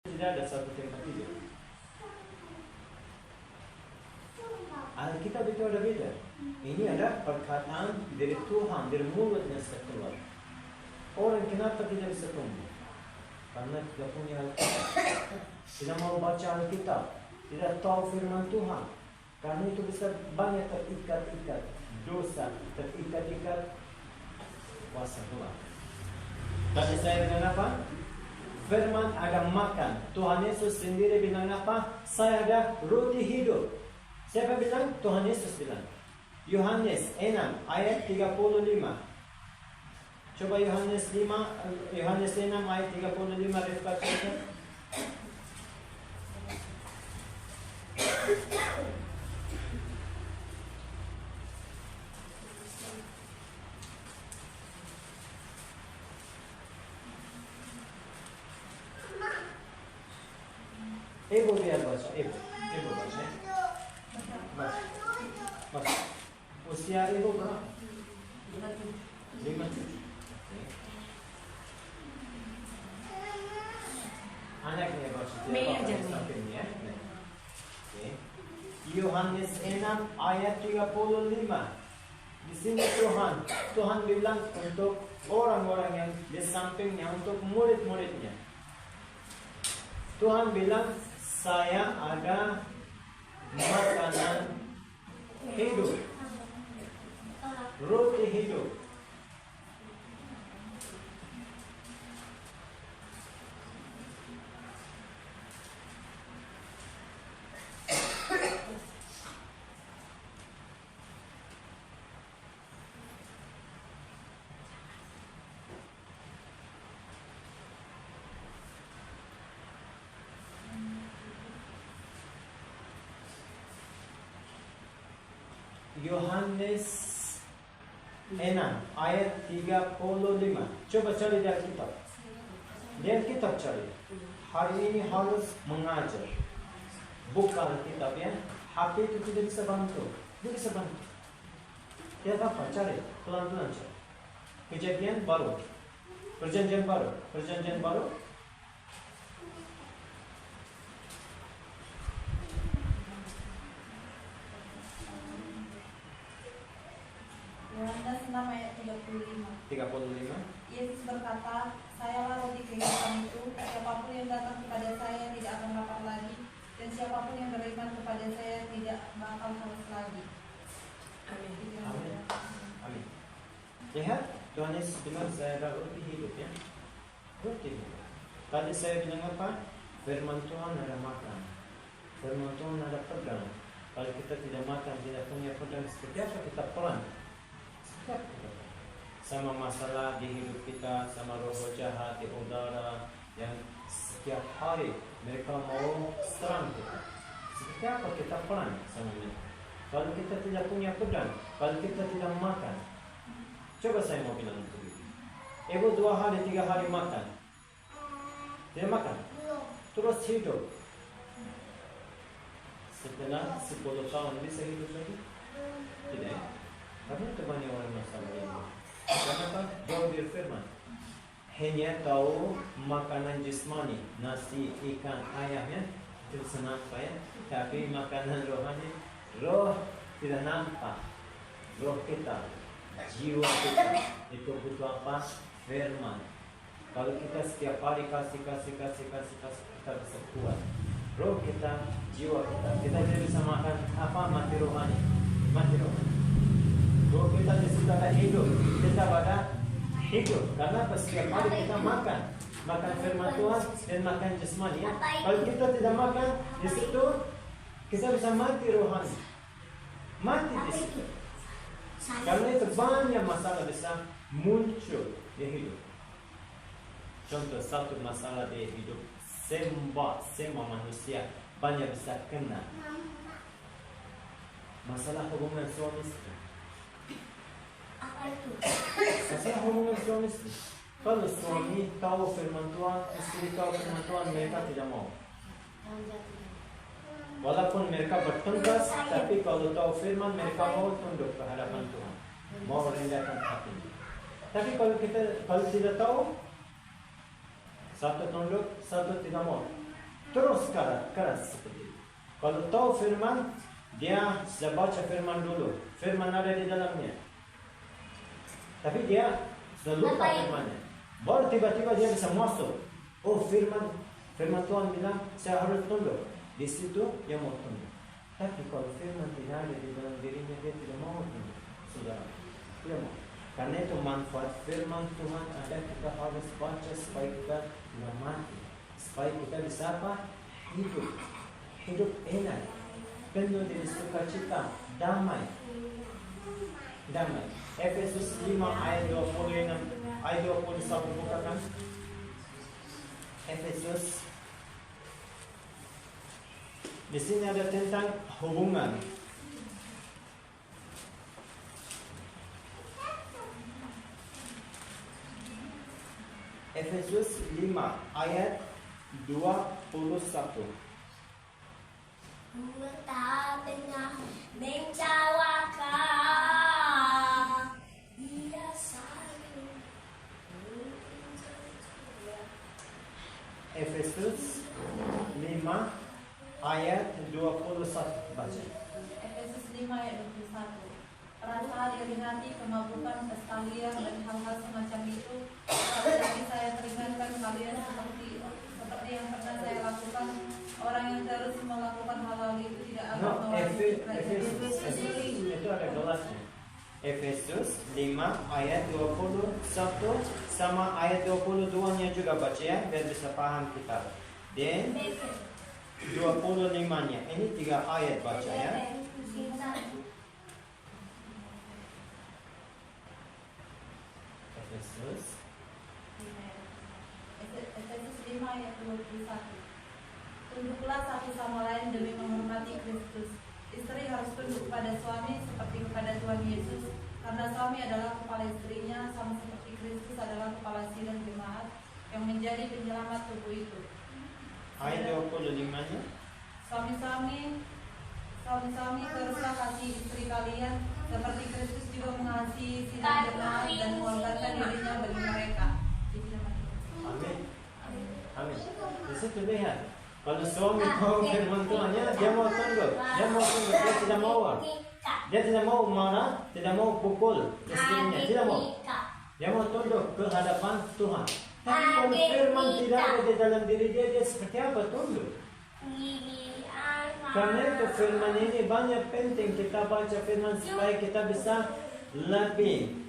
Tidak ada satu tempat tidur. Alkitab itu ada beda. Ini ada perkataan dari Tuhan, dari mulutnya keluar. Orang kenapa tidak bisa tumbuh? Karena tidak punya Alkitab. Tidak mau baca Alkitab. Tidak tahu firman Tuhan. Karena itu bisa banyak terikat-ikat. Dosa terikat-ikat. Kuasa Tuhan. Tadi saya bilang apa? Firman ada makan. Tuhan Yesus sendiri bilang apa? Saya ada roti hidup. Siapa bilang? Tuhan Yesus bilang. Yohanes 6 ayat 35. Coba Yohanes 6 ayat 35 baca. Ibu biar baca, ibu baca. Baca. Usia ibu berapa? 5. Anaknya baca. Ya. Yohanes 6 ayat 35. Di sini Tuhan bilang untuk orang-orang yang di sampingnya, untuk murid-muridnya. Tuhan bilang, saya ada makanan hidup, roti hidup. Yohanes 6 ayat 35. Coba cari di Alkitab. Di Alkitab cari. Hari ini harus mengajar. Buka Alkitab ya. HP itu tidak bisa bantu. Tidak bisa bantu. Ya apa? Cari. Pelan-pelan cari. Kejadian baru. Perjanjian baru. Perjanjian baru. Yohanes 6 ayat 35. Yesus berkata, sayalah roti kehidupan itu. Siapapun yang datang kepada saya tidak akan lapar lagi, dan siapapun yang beriman kepada saya tidak bakal haus lagi. Amin. Amin. Lihat, Tuhan Yesus bilang saya ada roti hidup ya. Roti hidup. Tadi saya bilang apa? Firman Tuhan ada makan. Firman Tuhan ada pedang. Kalau kita tidak makan, tidak punya pedang, seperti apa kita perang? Sama masalah di hidup kita, sama roh jahat di udara yang setiap hari mereka mau serang kita. Seperti apa kita perang sama mereka? Kalau kita tidak punya pedang, kalau kita tidak makan, coba saya mau bilang untuk itu. Ibu 2 hari 3 hari makan, tidak makan, terus hidup. Setelah 10 tahun bisa hidup lagi? Tidak. Karena itu banyak orang masalah ini. Kenapa? Jauh dari firman. Hanya tahu makanan jasmani, nasi, ikan, ayam ya, itu bisa nampak ya. Tapi makanan rohani, roh tidak nampak. Roh kita, jiwa kita, itu butuh apa? Firman. Kalau kita setiap hari kasih, kita bisa kuat. Roh kita, jiwa kita tidak bisa makan apa? Mati rohani. Roh kita disitu ada hidup, kita pada hidup. Karena setiap hari kita makan firman Tuhan dan makan jasmani ya. Kalau kita tidak makan di situ, kita bisa mati rohani, mati di situ. Karena itu banyak masalah bisa muncul di hidup. Contoh satu masalah di hidup, semua manusia banyak bisa kena masalah hubungan suami istri. Apa itu? Masalah hubungan suami istri. Kalau suami tahu firman Tuhan, istri tahu firman Tuhan, mereka tidak mau. Walaupun mereka bertengkar, tapi kalau tahu firman, mereka mau tunduk ke hadapan Tuhan, mau rendahkan hati. Tapi kalau tidak tahu, satu tunduk, satu tidak mau. terus keras seperti itu. Kalau tahu firman, dia sudah baca firman dulu. Firman ada di dalamnya. Tapi dia sudah lupa firmannya. Baru tiba-tiba dia bisa masuk. Oh, firman Tuhan bilang saya harus tunduk. Di situ dia mau tunduk. Tapi kalau firman tidak ada di dalam dirinya, dia tidak mau tunduk. Saudara, tidak mau. Karena itu manfaat firman Tuhan ada, kita harus baca supaya kita tidak mati. Supaya kita bisa apa? Hidup enak, penuh dengan sukacita, damai. Efesus 5 ayat 26 ayat 21 bukakan. Efesus. Di sini ada tentang hubungan. Efesus 5 ayat 21. Tak tengah mencawakan dia selalu. Efesus 5 ayat 21 baca. Efesus 5 ayat 21. Perasaan iri hati, kemabukan, pesta liar, dan hal-hal semacam itu. Tetapi saya teringatkan kalian seperti yang pernah saya lakukan. Orang yang terus melakukan hal-hal itu tidak akan mewarisi Efesus itu ada gelasnya. Efesus 5 ayat 21 sama ayat 22-nya juga baca ya, biar bisa paham kita. Dan 25-nya. Ini 3 ayat baca ya. Efesus 5 ayat 21. Tunduklah satu sama lain demi menghormati Kristus. Istri harus tunduk kepada suami seperti kepada Tuhan Yesus, karena suami adalah kepala istrinya, sama seperti Kristus adalah kepala sidang jemaat yang menjadi penyelamat tubuh itu. ayat 25-nya. Suami-suami teruslah kasih istri kalian seperti Kristus juga mengasihi sidang jemaat dan mengorbankan dirinya bagi mereka. Amin. Amin. Di situ lihat, kalau suami tahu firman Tuhannya, dia mau tunduk, dia tidak mau marah, tidak mau pukul istrinya, tidak mau. Dia mau tunduk ke hadapan Tuhan. Tapi kalau firman tidak ada di dalam diri dia seperti apa tunduk? Karena itu firman ini banyak penting kita baca firman supaya kita bisa lebih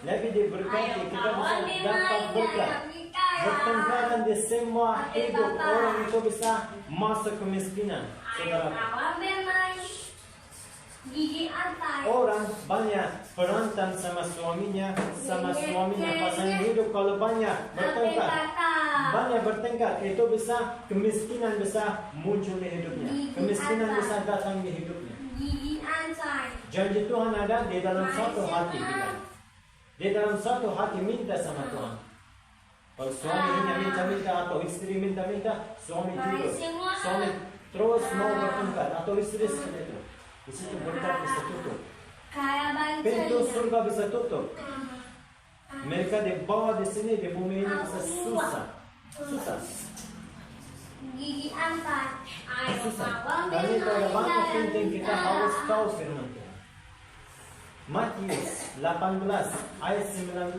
diberkati, kita bisa dapat berkat. Bertengkaran di semua hidup orang itu bisa masuk kemiskinan. Saudara, orang banyak berantem sama suaminya, pasangan hidup. Kalau banyak bertengkar, itu bisa kemiskinan bisa muncul di hidupnya, kemiskinan bisa datang di hidupnya. Janji Tuhan ada di dalam satu hati kita. Di dalam satu hati minta sama Tuhan. Kalau suami minta atau istri minta, suami tidur, suami terus mau bertengkar atau istri seperti itu. Di situ berkat bisa tutup. Pintu surga bisa tutup. Mereka di bawah di sini di bumi ini bisa susah. Susah. Dan itu ada banyak penting kita harus tahu firman Tuhan. Matius 18 ayat 19.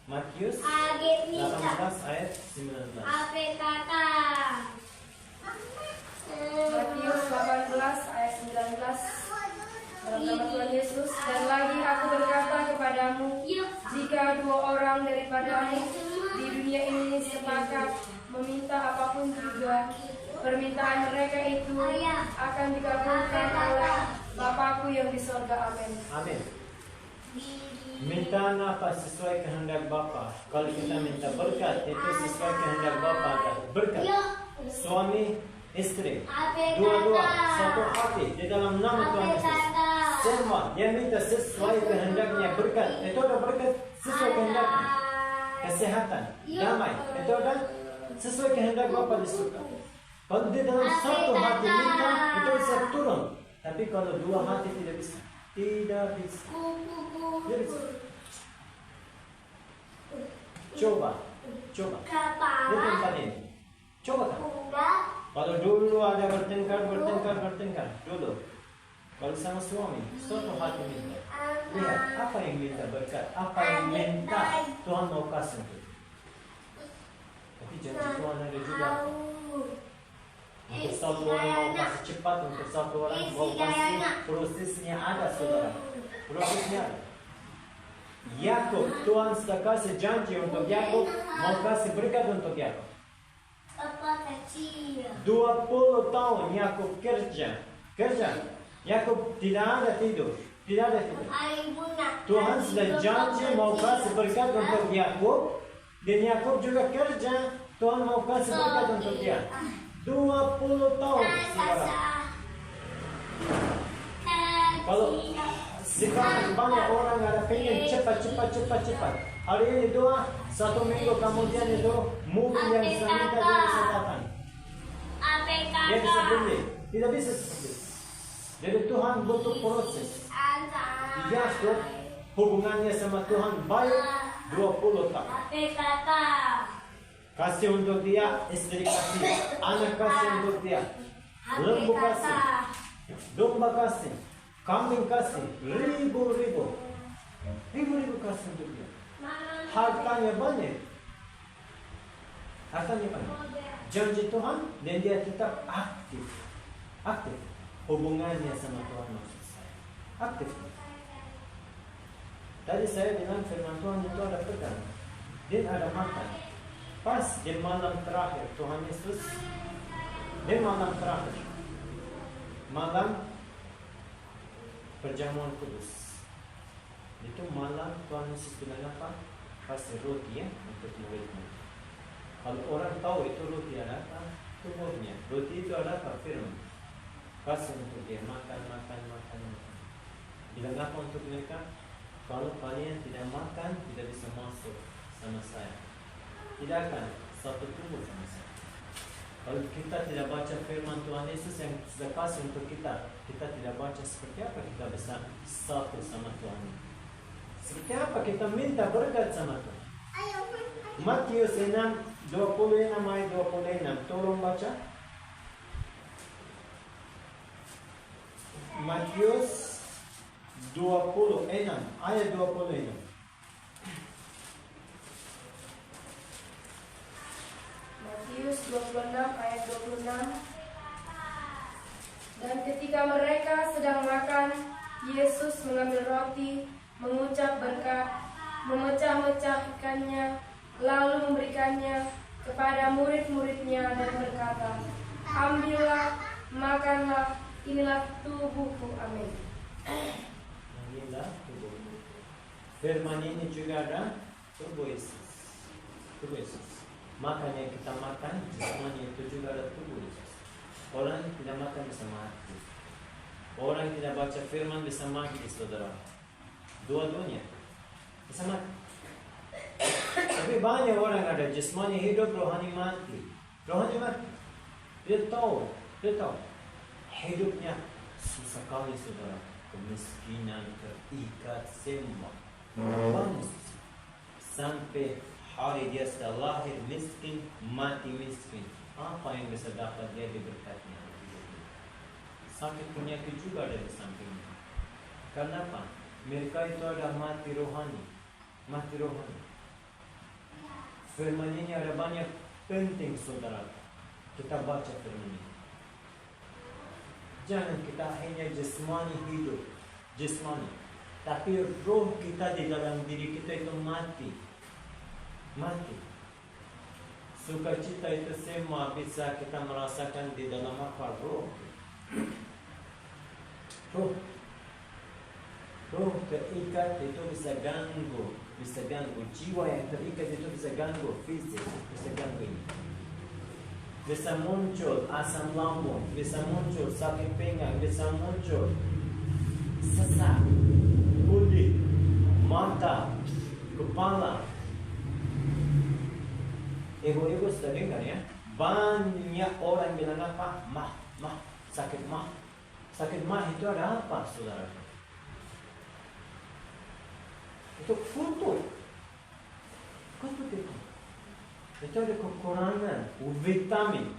Matius 18 ayat 19. Matius 18 ayat 19. Dalam nama Tuhan Yesus, dan lagi aku berkata kepadamu, jika 2 orang daripadamu di dunia ini sepakat meminta apapun juga, permintaan mereka itu akan dikabulkan oleh Bapakku yang di sorga. Amin. Amin. Minta apa sesuai kehendak Bapa. Kalau kita minta berkat, itu sesuai kehendak Bapa. Berkat suami istri, dua-dua satu hati di dalam nama Tuhan Yesus. Semua dia minta sesuai kehendaknya berkat. Itu ada berkat sesuai kehendaknya. Kesehatan, damai, itu ada sesuai kehendak Bapa di surga. Kalau di dalam satu hati minta, itu bisa turun. Tapi kalau 2 hati tidak bisa. Tidak bisa. Coba Coba. Di Kepala. tempat ini. Coba kan. Pundak. Kalau dulu ada bertengkar dulu. Kalau sama suami, suatu hati minta. Lihat apa yang minta berkat, apa yang minta Tuhan mau kasih untuk. Tapi janji Tuhan ada juga. Untuk satu orang mau kasih cepat, untuk satu orang mau kasih prosesnya ada saudara. Prosesnya ada. Yakub, Tuhan sudah kasih janji untuk Yakub, mau kasih berkat untuk Yakub. Apa kecil. 20 tahun Yakub kerja. Yakub tidak ada tidur. Air bunga. Tuhan sudah janji mau kasih berkat untuk Yakub, dan Yakub juga kerja. Tuhan mau kasih berkat untuk dia. 20 tahun saudara. Kalau sekarang banyak orang ada pengen cepat. Hari ini doa, 1 minggu kemudian itu mobil yang saya minta dia bisa datang. Dia bisa beli. Tidak bisa seperti. Jadi Tuhan butuh proses. Yakub hubungannya sama Tuhan baik 20 tahun. Kasih untuk dia, istri kasih, anak kasih untuk dia, lembu kasih, domba kasih, kambing kasih, ribu kasih untuk dia. Hartanya banyak. Janji Tuhan dan dia tetap aktif. Hubungannya sama Tuhan maksud saya. Aktif. Tadi saya bilang firman Tuhan itu ada pegang dan ada makan. Pas di malam terakhir Tuhan Yesus, di malam terakhir, malam perjamuan kudus, itu malam Tuhan Yesus bilang apa? Kasih roti ya untuk murid-murid. Kalau orang tahu itu roti ada apa? Tubuhnya. Roti itu ada apa? Firman. Kasih untuk dia makan. Bilang apa untuk mereka? Kalau kalian tidak makan, tidak bisa masuk sama saya. Tidak akan satu tubuh sama saya. Kalau kita tidak baca firman Tuhan Yesus yang sudah kasih untuk kita tidak baca seperti apa kita bisa satu sama Tuhan. Seperti apa kita minta berkat sama Tuhan. Matius 6, 26 ayat 26. Tolong baca. Matius 26 ayat 26. Matius 26 ayat 26. Dan ketika mereka sedang makan, Yesus mengambil roti, mengucap berkat, memecah-mecahkannya, lalu memberikannya kepada murid-muridnya dan berkata, "Ambillah, makanlah, inilah tubuhku." Amin. Inilah tubuh. Firman ini juga ada tubuh Yesus. Makanya kita makan, semuanya itu juga ada tubuh Yesus. Orang yang tidak makan bisa mati. Orang yang tidak baca firman bisa mati, saudara. Dua-duanya bisa mati. Tapi banyak orang ada jasmani hidup, rohani mati. Dia tahu. Hidupnya susah kali, saudara. Kemiskinan, terikat, semua. Banyak susah. Sampai hari dia sudah lahir miskin, mati miskin. Apa yang bisa dapat dia diberkatnya? Sakit penyakit juga ada di sampingnya. Kenapa? Mereka itu ada mati rohani. Firman ini ada banyak penting, saudara. Kita baca firman ini. Jangan kita hanya jasmani hidup, tapi roh kita di dalam diri kita itu mati. Sukacita itu semua bisa kita merasakan di dalam apa? Roh terikat itu bisa ganggu. Jiwa yang terikat itu bisa ganggu fisik, bisa ganggu ini. Bisa muncul asam lambung, bisa muncul sakit pinggang, bisa muncul sesak, kulit, mata, kepala. Ibu-ibu sudah dengar ya? Banyak orang bilang apa? Sakit mah. Sakit mah itu ada apa, saudara? Itu kutub itu. itu ada kekurangan vitamin.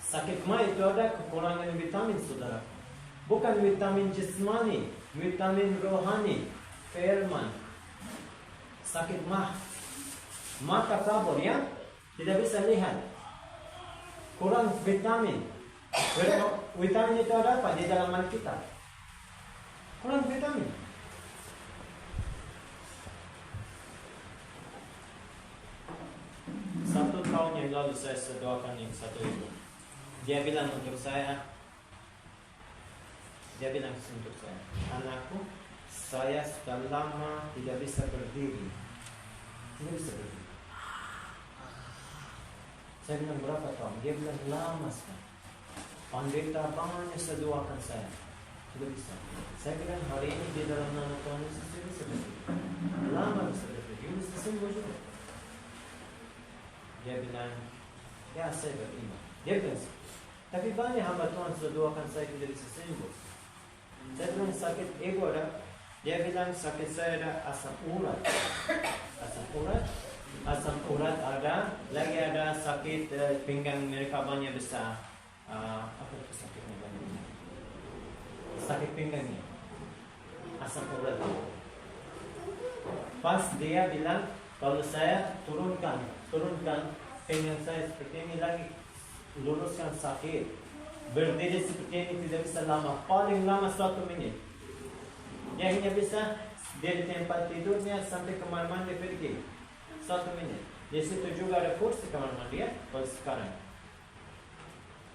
Sakit mah itu ada kekurangan vitamin, saudara. Bukan vitamin jasmani, vitamin rohani, firman. Sakit mah, mata kabur ya, tidak bisa lihat. Kurang vitamin. Vitamin itu ada apa di dalam Alkitab? Kurang vitamin. Satu tahun yang lalu saya sedoakan yang satu ibu. Dia bilang untuk saya, anakku, saya sudah lama tidak bisa berdiri. Tidak bisa berdiri. Saya bilang berapa tahun? Dia bilang lama sekali. Pendeta banyak sedoakan saya. Tidak bisa. Saya bilang hari ini di dalam nama Tuhan Yesus saya bisa berdiri. Lama bisa berdiri. Ini bisa sembuh juga. Dia bilang, ya saya beriman. Dia bilang, tapi banyak hamba Tuhan sudah doakan saya tidak bisa sembuh. Saya bilang sakit ego ada. Dia bilang sakit saya ada asam urat. Asam urat ada. Lagi ada sakit pinggang mereka banyak besar. Apa itu sakitnya banyak? Sakit pinggangnya. Asam urat. Pas dia bilang kalau saya turunkan pinggang saya seperti ini lagi, luruskan sakit, berdiri seperti ini tidak bisa lama, paling lama 1 menit. Dia hanya bisa dari tempat tidurnya sampai kamar mandi pergi 1 menit. Di situ juga ada kursi kamar mandi ya, kalau sekarang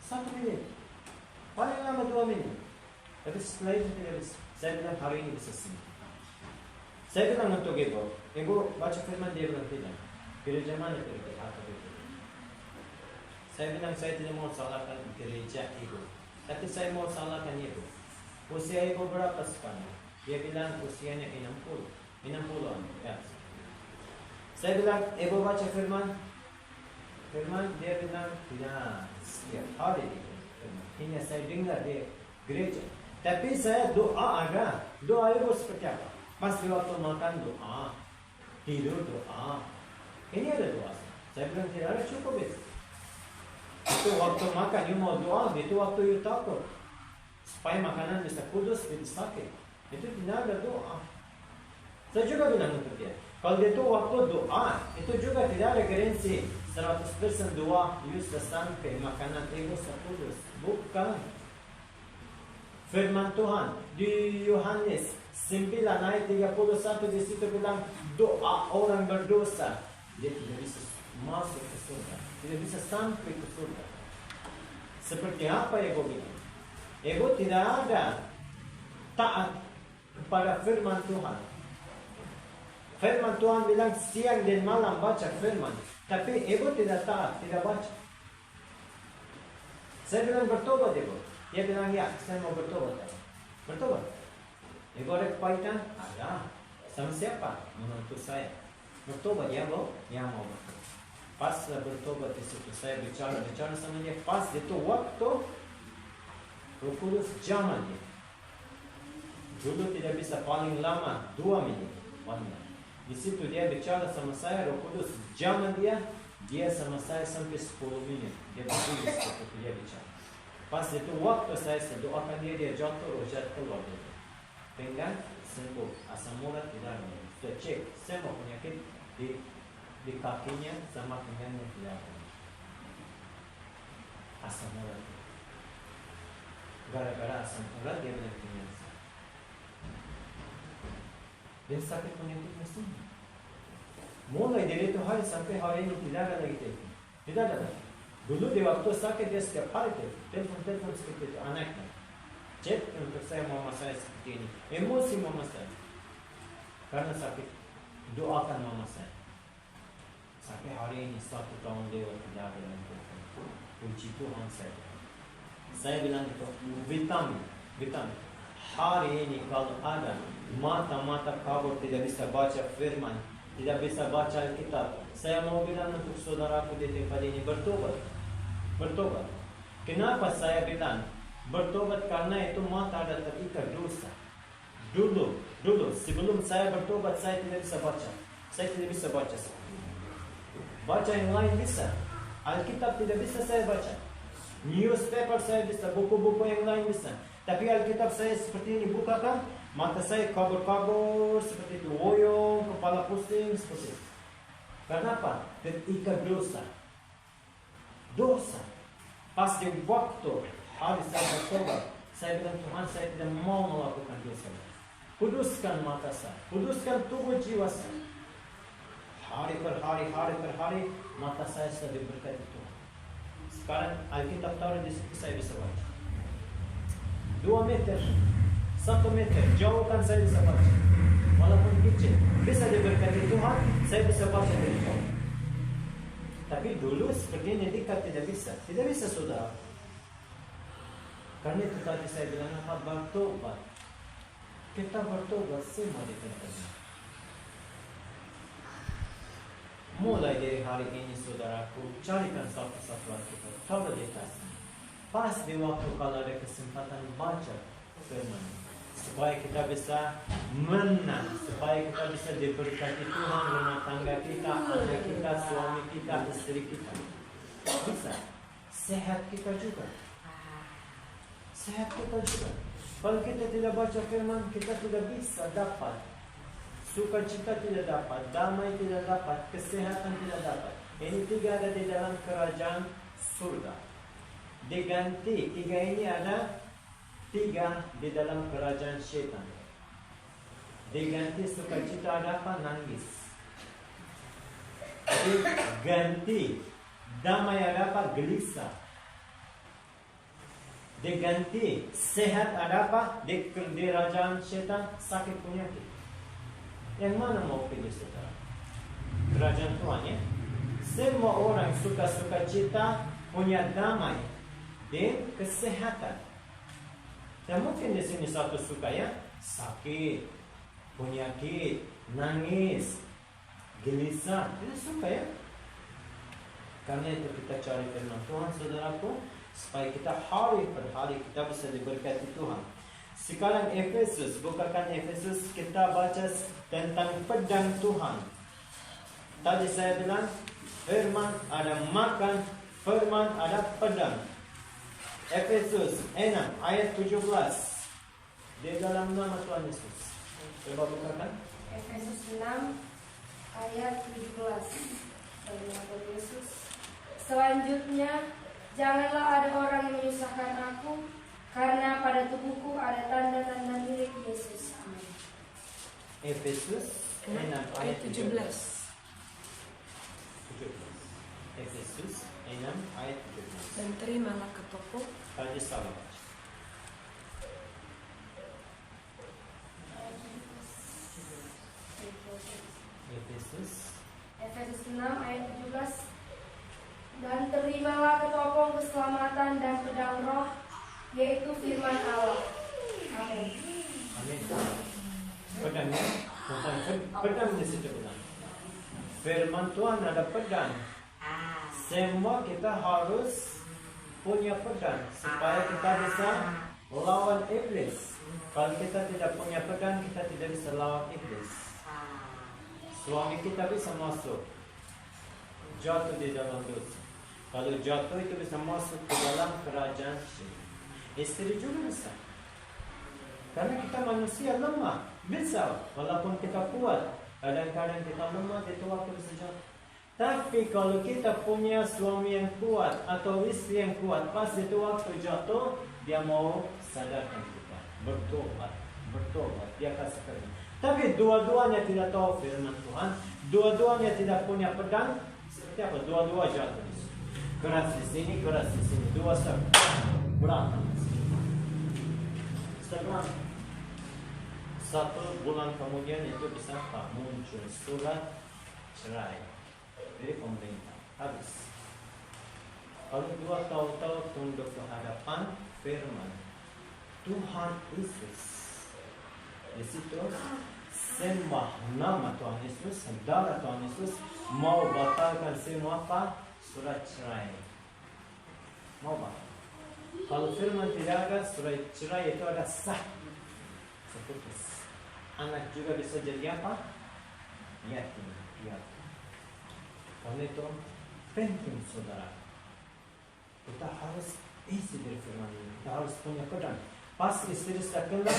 1 menit, paling lama 2 menit. Tapi setelah itu tidak bisa. Saya bilang hari ini bisa sembuh. Saya bilang untuk ibu baca firman, dia bilang tidak. Gereja mana pergi? Saya bilang saya tidak mau salahkan gereja ibu, tapi saya mau salahkan ibu. Usia ibu berapa sekarang? Dia bilang usianya 60-an. Ya. Saya bilang ibu baca firman, dia bilang tidak setiap hari. Hingga saya dengar di gereja. Tapi saya doa ada. Doa ibu seperti apa? Pas di waktu makan doa, tidur doa. Ini ada doa. Saya bilang tidak ada cukup itu. Itu waktu makan, you mau doa, itu waktu you takut. Supaya makanan bisa kudus, tidak sakit. Itu tidak ada doa. Saya juga bilang untuk dia. Kalau itu waktu doa, itu juga tidak ada garansi 100% doa, you sudah sampai makanan itu kudus. Bukan. Firman Tuhan di Yohanes 9 ayat 31 di situ bilang doa orang berdosa dia tidak bisa masuk ke surga, tidak bisa sampai ke surga. Seperti apa Ego bilang? Ego tidak ada taat kepada firman Tuhan. Firman Tuhan bilang siang dan malam baca firman, tapi Ego tidak taat, tidak baca. Saya bilang bertobat Ego. Dia bilang ya, saya mau bertobat. Bertobat. Ego ada kepahitan? Ada. Sama siapa? Menurut saya. Bertobat ya Bo? Ya mau bertobat. Pas bertobat di situ saya bicara sama dia. Pas itu waktu Roh Kudus zaman dia. Dulu tidak bisa paling lama 2 menit. Di situ dia bicara sama saya. Roh Kudus zaman dia sama saya sampai 10 menit. Dia berdiri seperti dia bicara. Pas itu waktu saya doakan dia jatuh keluar dia. Pinggang sembuh, asam urat tidak ada. Sudah cek semua penyakit di kakinya sama pinggangnya tidak ada. Asam urat. Gara-gara asam urat dia benar pinggang. Dan sakit penyakitnya sembuh. Mulai dari itu hari sampai hari ini tidak ada lagi telepon. Tidak ada lagi. Dulu di waktu sakit dia setiap hari telepon seperti itu anaknya. Chat untuk saya mama saya seperti ini. Emosi mama saya. Karena sakit. Doakan mama saya. Sampai hari ini 1 tahun lewat tidak ada yang telepon. Puji Tuhan saya. Saya bilang itu vitamin. Hari ini kalau ada mata kabur tidak bisa baca firman, tidak bisa baca Alkitab, saya mau bilang untuk saudaraku di tempat ini bertobat. Kenapa saya bilang bertobat? Karena itu mata ada terikat dosa. Dulu sebelum saya bertobat saya tidak bisa baca. Baca yang lain bisa. Alkitab tidak bisa saya baca. Newspaper saya bisa, buku-buku yang lain bisa. Tapi Alkitab saya seperti ini bukakan, mata saya kabur-kabur seperti itu, woyong, kepala pusing seperti itu. Kenapa? Ketika dosa. Pas di waktu hari saya bertobat, saya bilang Tuhan, saya tidak mau melakukan dosa. Kuduskan mata saya, kuduskan tubuh jiwa saya. Hari per hari, mata saya sudah diberkati Tuhan. Sekarang Alkitab taruh di situ, saya bisa baca. 2 meter, 1 meter, jauhkan saya bisa baca. Walaupun kecil, bisa diberkati Tuhan, saya bisa baca dari jauh. Tapi dulu seperti ini dekat tidak bisa saudara. Karena itu tadi saya bilang apa, bertobat. Kita bertobat semua di tengah-tengah. Mulai dari hari ini saudaraku, carikan satu-satu Alkitab, taruh di tas. Pas di waktu kalau ada kesempatan baca firman, supaya kita bisa menang, supaya kita bisa diberkati Tuhan rumah tangga kita, anak kita, suami kita, istri kita. Bisa. Sehat kita juga. Kalau kita tidak baca firman, kita tidak bisa dapat sukacita, tidak dapat damai, tidak dapat kesehatan, tidak dapat. Ini 3 ada di dalam kerajaan surga. Diganti 3 ini ada 3 di dalam kerajaan syaitan. Diganti sukacita ada apa? Nangis. Diganti damai ada apa? Gelisah. Diganti sehat ada apa? Di kerajaan syaitan sakit penyakit. Yang mana mau pilih saudara? Kerajaan Tuhan ya. Semua orang suka cita, punya damai dan kesehatan. Dan mungkin di sini satu suka ya, sakit, penyakit, nangis, gelisah, itu suka ya. Karena itu kita cari firman Tuhan saudaraku, supaya kita hari per hari kita bisa diberkati Tuhan. Sekarang Efesus, bukakan Efesus, kita baca tentang pedang Tuhan. Tadi saya bilang firman ada makan, firman ada pedang. Efesus 6 ayat 17. Di dalam nama Tuhan Yesus. Coba bukakan. Efesus 6 ayat 17. Dalam nama Tuhan Yesus. Selanjutnya, janganlah ada orang yang menyusahkan aku, karena pada tubuhku ada tanda-tanda milik Yesus. Amin. Efesus 6 ayat 17. Efesus 6 ayat 17. Dan terimalah ke toko. Tadi salah. Efesus 6 ayat 17. Dan terimalah ke toko keselamatan dan pedang roh, yaitu firman Allah. Amin. Amin. Pedangnya, bukan pedang di situ bilang. Firman Tuhan ada pedang. Semua kita harus punya pedang supaya kita bisa lawan iblis. Kalau kita tidak punya pedang, kita tidak bisa lawan iblis. Suami kita bisa masuk, jatuh di dalam dosa. Kalau jatuh itu bisa masuk ke dalam kerajaan syaitan. Istri juga bisa. Karena kita manusia lemah. Bisa, walaupun kita kuat, kadang-kadang kita lemah, itu waktu bisa jatuh. Tapi kalau kita punya suami yang kuat atau istri yang kuat, pas itu waktu jatuh, dia mau sadarkan kita, bertobat, dia kasih kerja. Tapi dua-duanya tidak tahu firman Tuhan, dua-duanya tidak punya pedang, seperti apa? Dua-dua jatuh. Keras di sini, dua step, berantem. Setelah 1 bulan kemudian itu bisa muncul surat cerai dari pemerintah. Habis. Kalau 2 tahu-tahu tunduk ke hadapan firman Tuhan Yesus. Di situ sembah nama Tuhan Yesus, darah Tuhan Yesus, mau batalkan semua apa? Surat cerai. Mau batal. Kalau firman tidak ada, surat cerai itu ada sah. Seputus. Anak juga bisa jadi apa? Yatim. Karena itu penting saudara. Kita harus isi dari firman ini. Kita harus punya pedang. Pas istri saya keluar,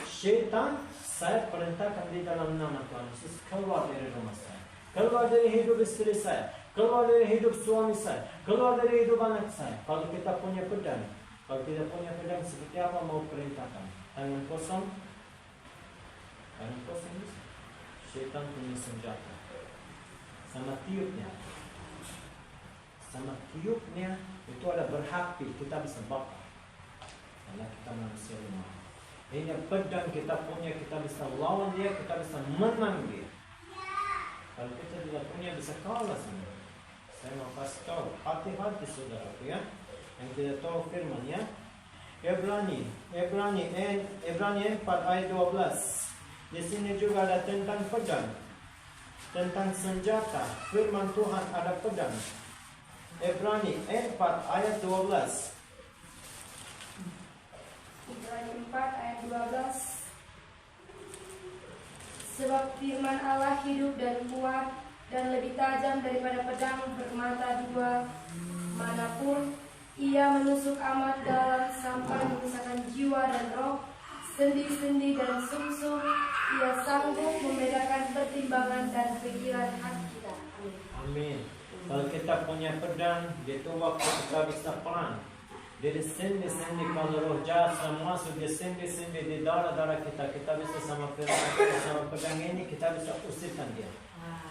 syaitan saya perintahkan di dalam nama Tuhan Yesus keluar dari rumah saya, keluar dari hidup istri saya, keluar dari hidup suami saya, keluar dari hidup anak saya. Kalau kita punya pedang, kalau tidak punya pedang seperti apa mau perintahkan? Tangan kosong bisa. Syaitan punya senjata. Sama tiupnya itu ada berhati, kita bisa bakar. Karena kita manusia lemah. Ini pedang kita punya, kita bisa lawan dia, kita bisa menang dia. Kalau kita tidak punya, bisa kalah sama. Saya mau kasih tahu, hati-hati saudara, ya. Yang tidak tahu firman-nya, Ibrani 4 ayat 12. Di sini juga ada tentang pedang, tentang senjata. Firman Tuhan ada pedang. Ibrani 4 ayat 12. Ibrani 4 ayat 12. Sebab firman Allah hidup dan kuat dan lebih tajam daripada pedang bermata dua manapun. Ia menusuk amat dalam sampai memisahkan jiwa dan roh, sendi-sendi dan sumsum. Ia sanggup membedakan pertimbangan dan pikiran hati kita. Amin. Amin. Kalau kita punya pedang, itu waktu kita bisa perang. Dari sendi-sendi kalau roh jahat masuk di sendi-sendi di darah-darah kita bisa sama pedang ini kita bisa usirkan dia.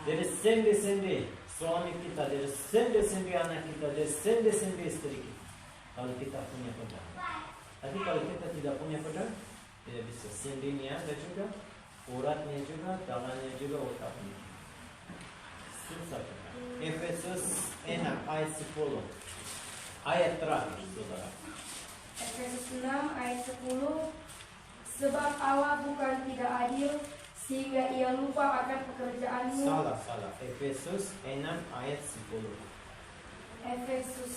Dari sendi-sendi suami kita, dari sendi-sendi anak kita, dari sendi-sendi istri kita. Kalau kita punya pedang. Tapi kalau kita tidak punya pedang, tidak bisa. Sendinya ada juga, uratnya juga, tangannya juga, otaknya. Susah pedang. Efesus 6 ayat 10. Ayat terakhir, saudara. Efesus 6 ayat 10. Sebab Allah bukan tidak adil sehingga ia lupa akan pekerjaanmu. Salah. Efesus 6 ayat 10. Efesus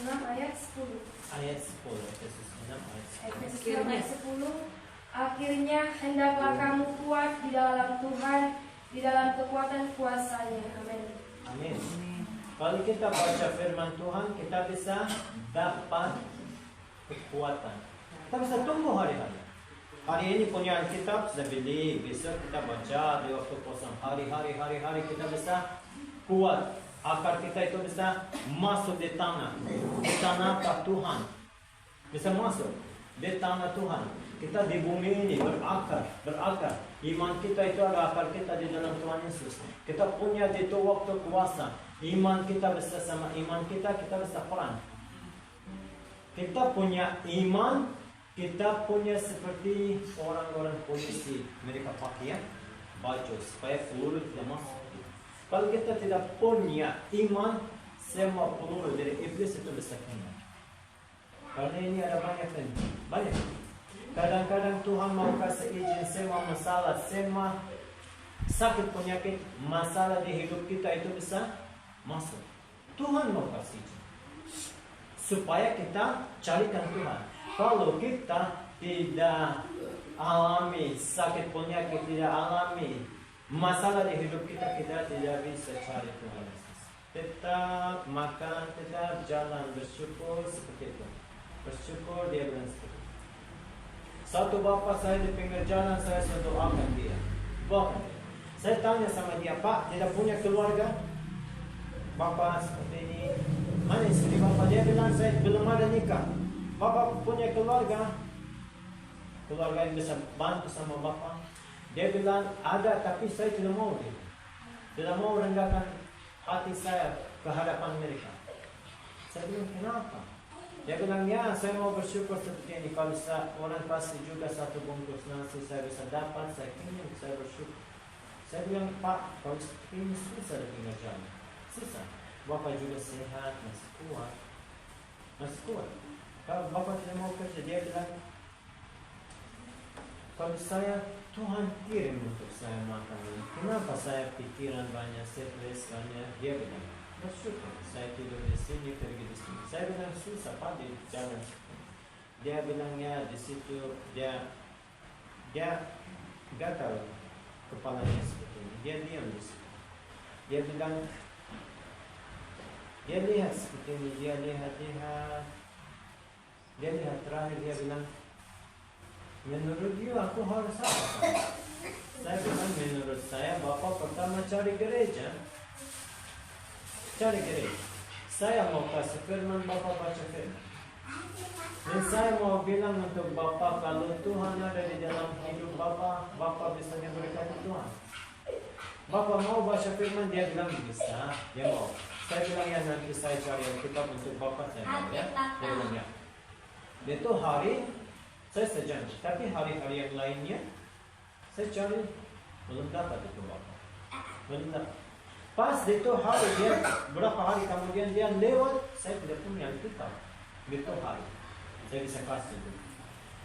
6 ayat 10. Ayat 10. Efesus 6 ayat 10. Efesus 6 ayat 10. Akhirnya hendaklah kamu kuat di dalam Tuhan, di dalam kekuatan kuasa-Nya. Amin. Amin. Kalau kita baca firman Tuhan, kita bisa dapat kekuatan. Kita bisa tumbuh hari-hari. Hari ini punya Alkitab, sudah beli. Besok kita baca di waktu kosong. Hari-hari kita bisa kuat. Akar kita itu bisa masuk di tanah. Di tanah Tuhan. Bisa masuk di tanah Tuhan. Kita di bumi ini berakar. Iman kita itu ada akar kita di dalam Tuhan Yesus. Kita punya itu waktu kuasa. Iman kita bisa sama iman kita bisa perang. Kita punya iman, kita punya seperti orang-orang polisi. Mereka pakai baju supaya peluru tidak masuk. Kalau kita tidak punya iman, semua peluru dari iblis itu bisa kena. Karena ini ada banyak. Kadang-kadang Tuhan mau kasih izin semua masalah, semua sakit penyakit, masalah di hidup kita itu bisa masuk. Tuhan mau kasih izin supaya kita carikan Tuhan. Kalau kita tidak alami sakit penyakit, tidak alami masalah di hidup kita tidak bisa cari Tuhan Yesus. Tetap makan, tetap jalan, bersyukur seperti itu. Bersyukur dia bilang seperti itu. Satu bapak saya di pinggir jalan, saya doakan dia. Saya tanya sama dia, Pak, tidak punya keluarga? Bapak seperti ini, mana istri bapak? Dia bilang, saya belum ada nikah. Bapak punya keluarga? Keluarga yang bisa bantu sama bapak? Dia bilang, ada, tapi saya tidak mau. Tidak mau rendahkan hati saya ke hadapan mereka. Saya bilang, kenapa? Dia bilang, ya saya mau bersyukur seperti ini. Kalau orang kasih juga satu bungkus nasi, saya bisa dapat, saya kenyang, saya bersyukur. Saya bilang, Pak, kalau seperti ini susah di pinggir jalan. Susah. Bapak juga sehat, masih kuat. Kalau bapak tidak mau kerja, dia bilang, kalau saya, Tuhan kirim untuk saya makan ini. Kenapa saya pikiran banyak, stres banyak? Dia bilang, bersyukur. Saya tidur di sini, pergi di sini. Saya bilang susah Pak di jalan. dia bilangnya di situ dia gatal kepalanya seperti ini. Dia diam di situ. Dia bilang, dia lihat seperti ini, dia lihat terakhir dia bilang, menurut you aku harus apa? Saya bilang, menurut saya Bapak pertama cari gereja. Saya mau kasih firman, Bapak baca firman. Dan saya mau bilang untuk Bapak, kalau Tuhan ada di dalam hidup Bapak, Bapak bisa memberkati Tuhan. Bapak mau baca firman, dia bilang bisa, dia mau. Saya bilang ya nanti saya cari Alkitab untuk Bapak, saya bilang ya. Dia bilang ya. Itu hari saya sejanji, tapi hari-hari yang lainnya saya cari belum dapat itu Bapak. Belum dapat. Pas itu hari dia berapa hari kemudian dia lewat, saya tidak punya Alkitab. Itu hari saya bisa kasih itu.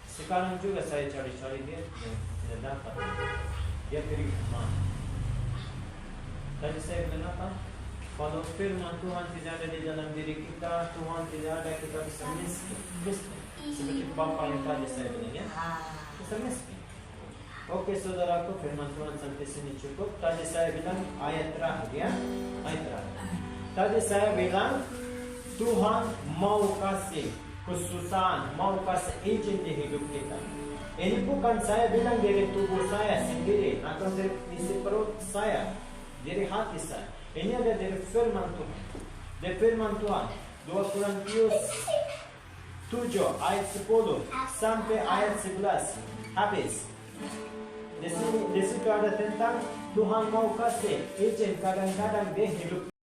Sekarang juga saya cari-cari dia tidak dapat. Dia pergi kemana? Tadi saya bilang apa? Kalau firman Tuhan tidak ada di dalam diri kita, Tuhan tidak ada, kita bisa miskin. Seperti Bapak yang tadi saya bilang ya, bisa miskin. Oke saudaraku, firman Tuhan sampai sini cukup. Tadi saya bilang ayat terakhir ya, ayat terakhir. Tadi saya bilang Tuhan mau kasih kesusahan, mau kasih izin di hidup kita. Ini bukan saya bilang dari tubuh saya sendiri atau dari isi perut saya, dari hati saya. Ini ada dari firman Tuhan. Dari firman Tuhan 2 Korintus 7 ayat 10 sampai ayat 11 habis. Di situ ada tentang Tuhan mau kasih izin kadang-kadang di hidup